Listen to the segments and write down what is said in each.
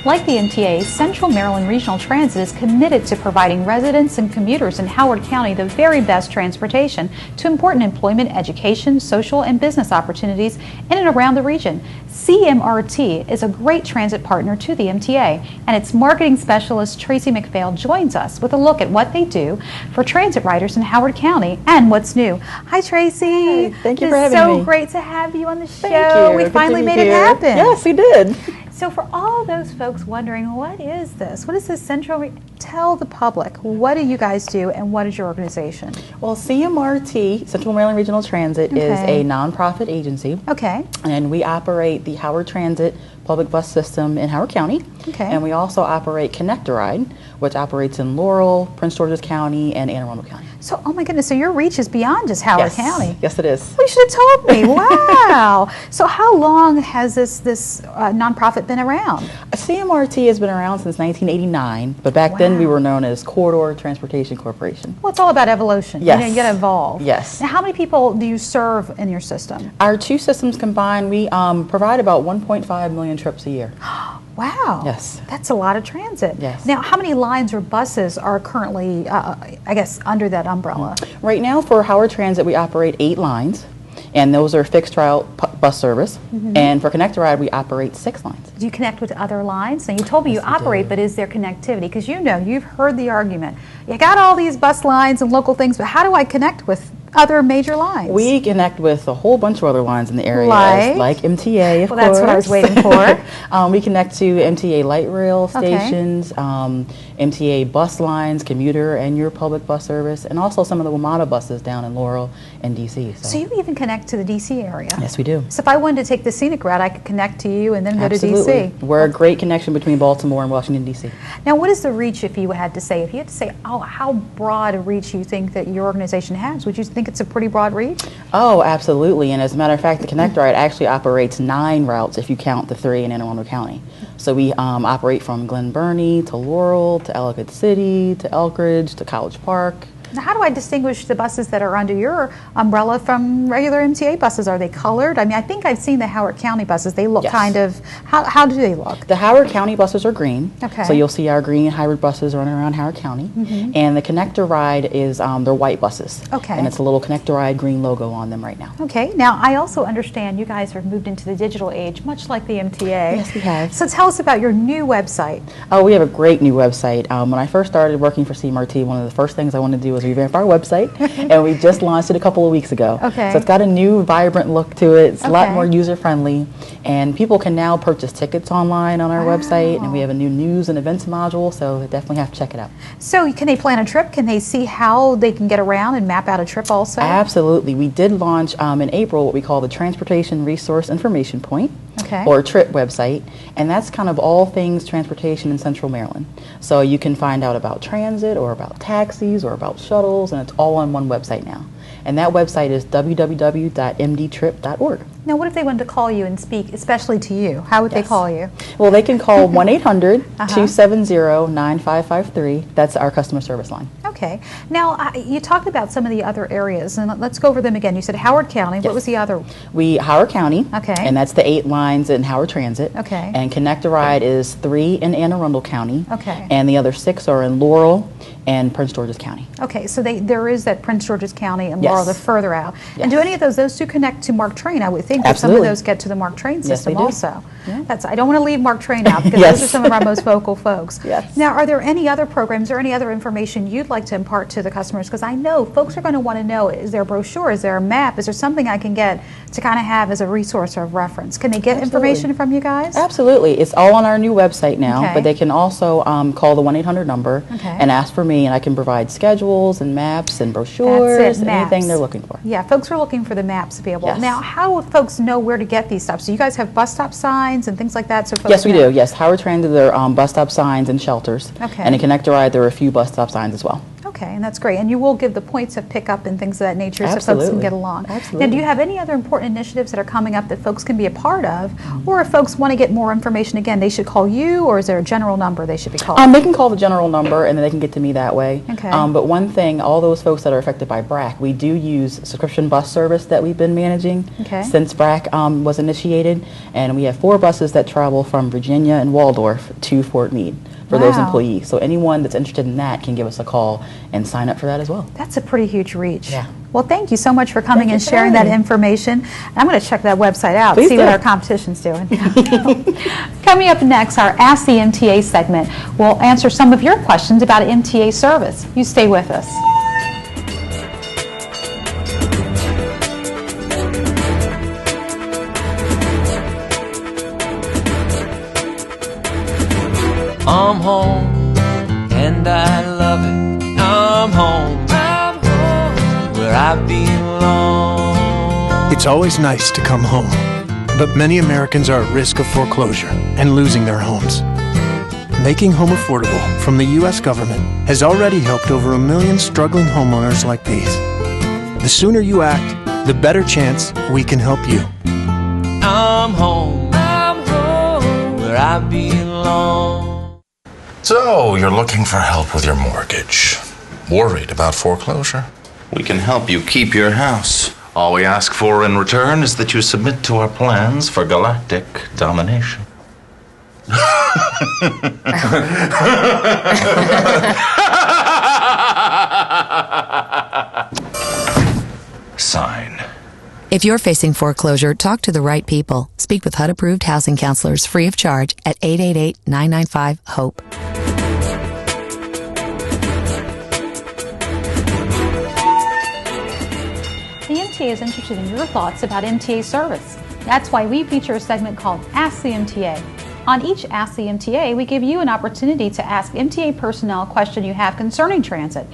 Like the MTA, Central Maryland Regional Transit is committed to providing residents and commuters in Howard County the very best transportation to important employment, education, social, and business opportunities in and around the region. CMRT is a great transit partner to the MTA, and its marketing specialist Tracy McPhail joins us with a look at what they do for transit riders in Howard County and what's new. Hi, Tracy. Hi, thank you for having me. It's so great to have you on the show. Thank you. We finally made it happen. Yes, we did. So for all those folks wondering, what is this? What is this tell the public, what do you guys do and what is your organization? Well, CMRT, Central Maryland Regional Transit, is a nonprofit agency. Okay. And we operate the Howard Transit public bus system in Howard County. Okay. And we also operate Commuter Ride, which operates in Laurel, Prince George's County, and Anne Arundel County. So, oh my goodness, so your reach is beyond just Howard County. Yes, it is. Well, you should have told me. Wow. So how long has this nonprofit been around? CMRT has been around since 1989, but back then we were known as Corridor Transportation Corporation. Well, it's all about evolution. Yes. You get involved. Yes. Now, how many people do you serve in your system? Our two systems combined, we provide about 1.5 million trips a year. Wow. Yes. That's a lot of transit. Yes. Now, how many lines or buses are currently, I guess, under that umbrella? Right now for Howard Transit, we operate 8 lines, and those are fixed route bus service. And for Connect Ride, we operate 6 lines. Do you connect with other lines? Now, you told me you operate, but is there connectivity? Because you've heard the argument. You got all these bus lines and local things, but how do I connect with other major lines? We connect with a whole bunch of other lines in the area, like MTA, of course. Well, that's what I was waiting for. We connect to MTA light rail stations, MTA bus lines, commuter and your public bus service, and also some of the WMATA buses down in Laurel and DC. So you even connect to the DC area? Yes, we do. So if I wanted to take the scenic route, I could connect to you and then go to DC. We're a great connection between Baltimore and Washington, DC. Now, what is the reach, if you had to say? If you had to say, oh, how broad a reach you think that your organization has, would you think it's a pretty broad reach? Oh, absolutely. And as a matter of fact, the Connect Ride actually operates 9 routes if you count the 3 in Anne Arundel County. So we operate from Glen Burnie to Laurel to Ellicott City to Elkridge to College Park. Now, how do I distinguish the buses that are under your umbrella from regular MTA buses? Are they colored? I mean, I think I've seen the Howard County buses. They look kind of, how do they look? The Howard County buses are green. Okay. So you'll see our green hybrid buses running around Howard County. And the Connector Ride is, they're white buses. Okay. And it's a little Connector Ride green logo on them right now. Okay. Now, I also understand you guys have moved into the digital age, much like the MTA. Yes, we have. So tell us about your new website. Oh, we have a great new website. When I first started working for CMRT, one of the first things I wanted to do was revamp our website. And we just launched it a couple of weeks ago. Okay. So it's got a new vibrant look to it. It's a lot more user friendly, and people can now purchase tickets online on our website, and we have a new news and events module, so they definitely have to check it out. So can they plan a trip? Can they see how they can get around and map out a trip also? Absolutely. We did launch in April what we call the Transportation Resource Information Point, or TRIP website, and that's kind of all things transportation in Central Maryland. So you can find out about transit or about taxis or about shuttles, and it's all on one website now. And that website is www.mdtrip.org. Now, what if they wanted to call you and speak, especially to you? How would they call you? Well, they can call 1-800-270-9553. That's our customer service line. Okay. Now, you talked about some of the other areas, and let's go over them again. You said Howard County. What was the other? Howard County. Okay. And that's the 8 lines in Howard Transit. Okay. And Connect a Ride is 3 in Anne Arundel County. Okay. And the other 6 are in Laurel and Prince George's County. Okay, so there is that Prince George's County and Laurel, they're further out. And do any of those two connect to Mark Twain? I would think that some of those get to the Mark Twain system also. I don't want to leave Mark Twain out because those are some of our most vocal folks. Now, are there any other programs or any other information you'd like to impart to the customers? Because I know folks are going to want to know, is there a brochure, is there a map, is there something I can get to kind of have as a resource or a reference? Can they get information from you guys? Absolutely. It's all on our new website now, but they can also call the 1-800 number and ask for me, and I can provide schedules and maps and brochures and anything they're looking for. Yeah, folks are looking for the maps to be able. Now, how will folks know where to get these stops? So you guys have bus stop signs and things like that? So folks yes, we do. Yes, Howard Transit, there are bus stop signs and shelters. And in Connect a Ride, there are a few bus stop signs as well. Okay, and that's great. And you will give the points of pickup and things of that nature so folks can get along. Absolutely. Now, do you have any other important initiatives that are coming up that folks can be a part of? Or if folks want to get more information, again, they should call you, or is there a general number they should be calling? They can call the general number and then they can get to me that way. Okay. But one thing, all those folks that are affected by BRAC, we do use subscription bus service that we've been managing since BRAC was initiated. And we have 4 buses that travel from Virginia and Waldorf to Fort Meade for those employees. So anyone that's interested in that can give us a call and sign up for that as well. That's a pretty huge reach. Yeah. Well, thank you so much for coming and sharing that information. And I'm going to check that website out, Please see what our competition's doing. Coming up next, our Ask the MTA segment. We'll answer some of your questions about MTA service. You stay with us. I'm home, and I love it. I'm home, where I belong. It's always nice to come home, but many Americans are at risk of foreclosure and losing their homes. Making home affordable from the U.S. government has already helped over 1 million struggling homeowners like these. The sooner you act, the better chance we can help you. I'm home, where I belong. So, you're looking for help with your mortgage. Worried about foreclosure? We can help you keep your house. All we ask for in return is that you submit to our plans for galactic domination. Sign. If you're facing foreclosure, talk to the right people. Speak with HUD-approved housing counselors free of charge at 888-995-HOPE. The MTA is interested in your thoughts about MTA service. That's why we feature a segment called Ask the MTA. On each Ask the MTA, we give you an opportunity to ask MTA personnel a question you have concerning transit.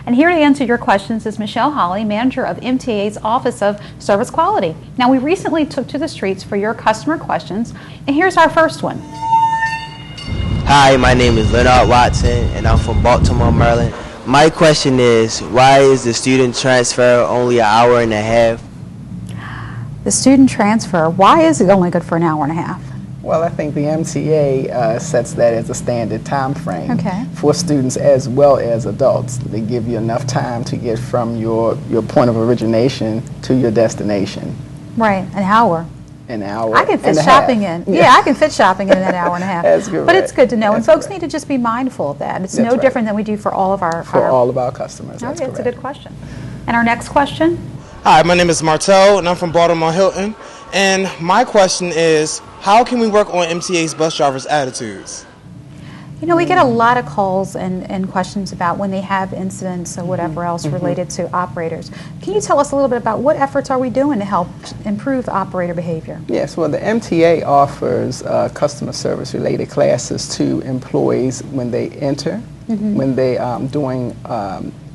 And here to answer your questions is Michelle Holly, manager of MTA's Office of Service Quality. Now, we recently took to the streets for your customer questions, and here's our first one. Hi, my name is Leonard Watson, and I'm from Baltimore, Maryland. My question is, why is the student transfer only an hour and a half? The student transfer, why is it only good for an hour and a half? Well, I think the MTA sets that as a standard time frame Okay. for students as well as adults. They give you enough time to get from your point of origination to your destination. Right, an hour. An hour. I can fit and a shopping half. in. Yeah, I can fit shopping in that hour and a half. That's correct. But it's good to know, and That's folks correct. need to just be mindful of that. It's That's no right. different than we do for all of our... all of our customers. That's Okay, it's a correct. good question. And our next question? Hi, my name is Martel, and I'm from Baltimore Hilton. And my question is, how can we work on MTA's bus drivers' attitudes? You know, we get a lot of calls and questions about when they have incidents or whatever else related to operators. Can you tell us a little bit about what efforts are we doing to help improve operator behavior? Yes, well, the MTA offers customer service related classes to employees when they enter, when they doing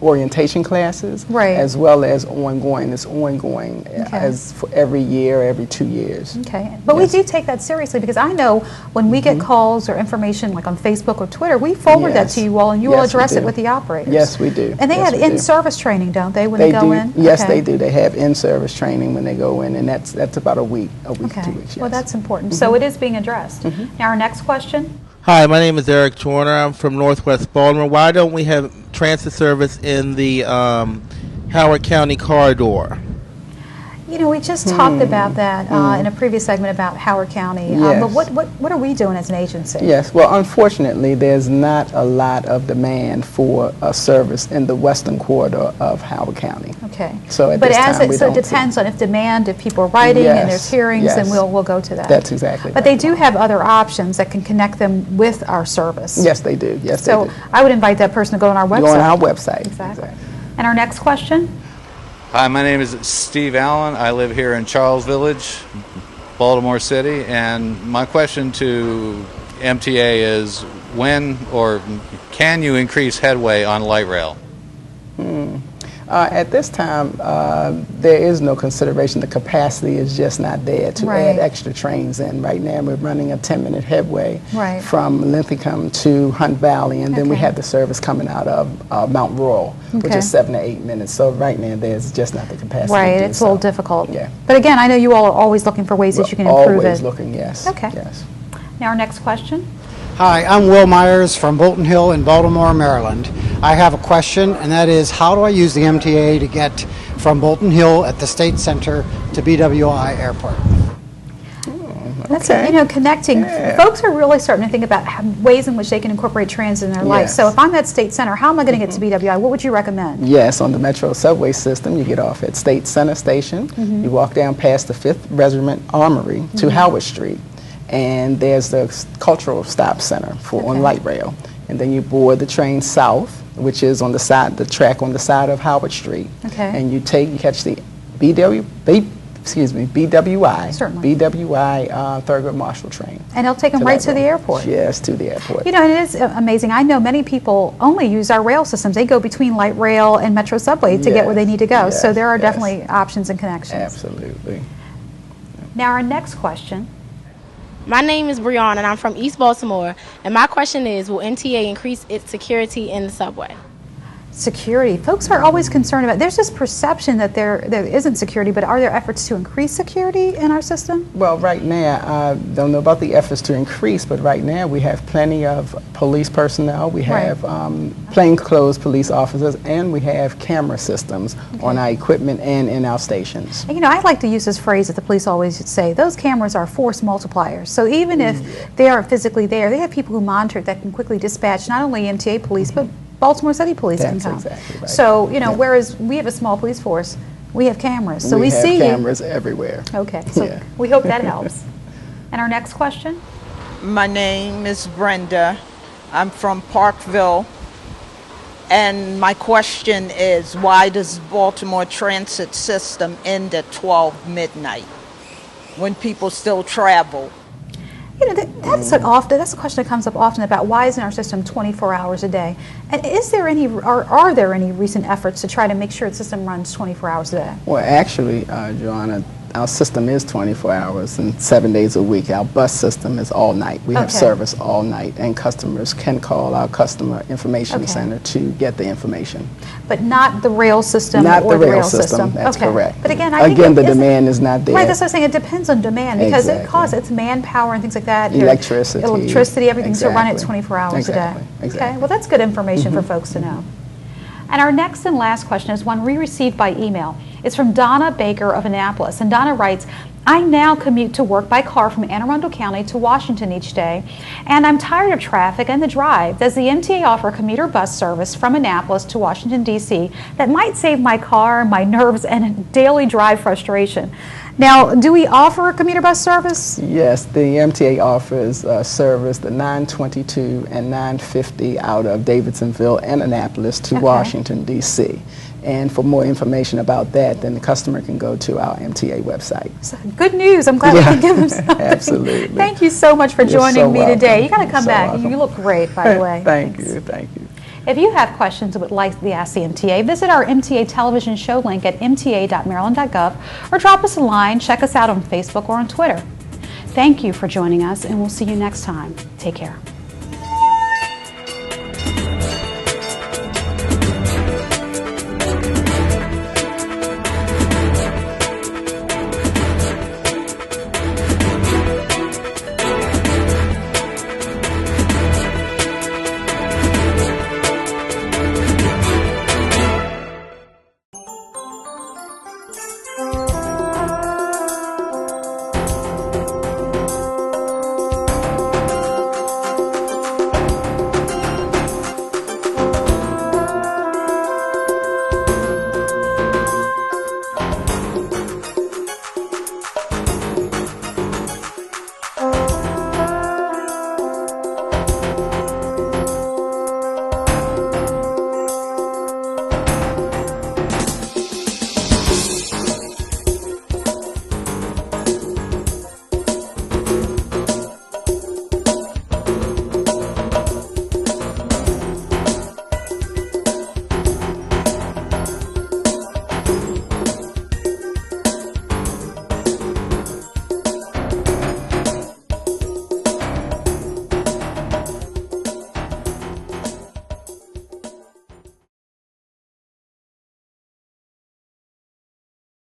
orientation classes, Right. as well as ongoing. It's ongoing as for every year, every 2 years. Okay, but we do take that seriously because I know when we get calls or information like on Facebook or Twitter, we forward that to you all and you will Yes, we address it do. with the operators. Yes, we do. And they Yes, have we do. in-service training, don't they, when they go do. in? Yes, Okay. they do. They have in-service training when they go in, and that's about a week, 2 weeks. Yes. Well, that's important. So it is being addressed. Now, our next question. Hi, my name is Eric Joyner. I'm from Northwest Baltimore. Why don't we have transit service in the Howard County corridor? You know, we just talked about that in a previous segment about Howard County. Yes. But what are we doing as an agency? Yes, well, unfortunately, there's not a lot of demand for a service in the western corridor of Howard County. Okay. So at but this as time, we it, so it don't see- depends on if demand, if people are writing and there's Yes, hearings, then yes. we'll go to that. That's exactly But right. they do have other options that can connect them with our service. Yes, they do. Yes, So they do. I would invite that person to go on our website. Go on our website. Exactly. And our next question. Hi, my name is Steve Allen. I live here in Charles Village, Baltimore City, and my question to MTA is when or can you increase headway on light rail? At this time, there is no consideration. The capacity is just not there to add extra trains in. Right now, we're running a 10-minute headway from Linthicum to Hunt Valley, and then we have the service coming out of Mount Royal, which is 7 to 8 minutes. So right now, there's just not the capacity. Right, it's a little difficult. Yeah. But again, I know you all are always looking for ways that you can improve it. Always looking, yes. Okay. Yes. Now our next question. Hi, I'm Will Myers from Bolton Hill in Baltimore, Maryland. I have a question, and that is, how do I use the MTA to get from Bolton Hill at the State Center to BWI Airport? That's it, you know, connecting. Folks are really starting to think about ways in which they can incorporate transit in their life. So if I'm at State Center, how am I going to get to BWI? What would you recommend? Yes, on the Metro subway system, you get off at State Center Station. You walk down past the 5th Regiment Armory to Howard Street. And there's the Cultural Stop Center on light rail. And then you board the train south, which is on the side, the track on the side of Howard Street. And you catch the BWI, Thurgood Marshall train. And it'll take them right to the airport. Yes, to the airport. You know, and it is amazing. I know many people only use our rail systems. They go between light rail and Metro subway to get where they need to go. So there are definitely options and connections. Absolutely. Now our next question. My name is Brianna, and I'm from East Baltimore. And my question is, will MTA increase its security in the subway? Security. Folks are always concerned about, there's this perception that there isn't security, but are there efforts to increase security in our system? Well, right now, I don't know about the efforts to increase, but right now we have plenty of police personnel, we have plainclothes police officers, and we have camera systems on our equipment and in our stations. And, you know, I like to use this phrase that the police always say, those cameras are force multipliers. So even if they aren't physically there, they have people who monitor it that can quickly dispatch not only MTA police, but Baltimore City Police can come. Exactly right. So, you know, whereas we have a small police force, we have cameras. So we see have cameras everywhere. Okay, so we hope that helps. And our next question? My name is Brenda. I'm from Parkville. And my question is, why does Baltimore transit system end at 12 midnight when people still travel? You know, that's a question that comes up often about why isn't our system 24 hours a day? And is there any, are there any recent efforts to try to make sure the system runs 24 hours a day? Well, actually, Joanna, our system is 24 hours and 7 days a week. Our bus system is all night. We have service all night, and customers can call our customer information center to get the information. But not the rail system or the rail system. That's correct. But again, the demand is not there. Right, that's what I'm saying. It depends on demand because it costs, it's manpower and things like that. Electricity, everything to run it 24 hours a day. Okay, well that's good information for folks to know. And our next and last question is one we received by email. It's from Donna Baker of Annapolis. And Donna writes, I now commute to work by car from Anne Arundel County to Washington each day, and I'm tired of traffic and the drive. Does the MTA offer a commuter bus service from Annapolis to Washington, D.C. that might save my car, my nerves, and daily drive frustration? Now, do we offer a commuter bus service? Yes, the MTA offers service the 922 and 950 out of Davidsonville and Annapolis to Washington, D.C. And for more information about that, then the customer can go to our MTA website. So, good news. I'm glad we can give them something. Absolutely. Thank you so much for joining me today. You got to come back. You look great, by the way. Thank you. If you have questions that would like to ask the MTA, visit our MTA television show link at mta.maryland.gov or drop us a line. Check us out on Facebook or on Twitter. Thank you for joining us, and we'll see you next time. Take care.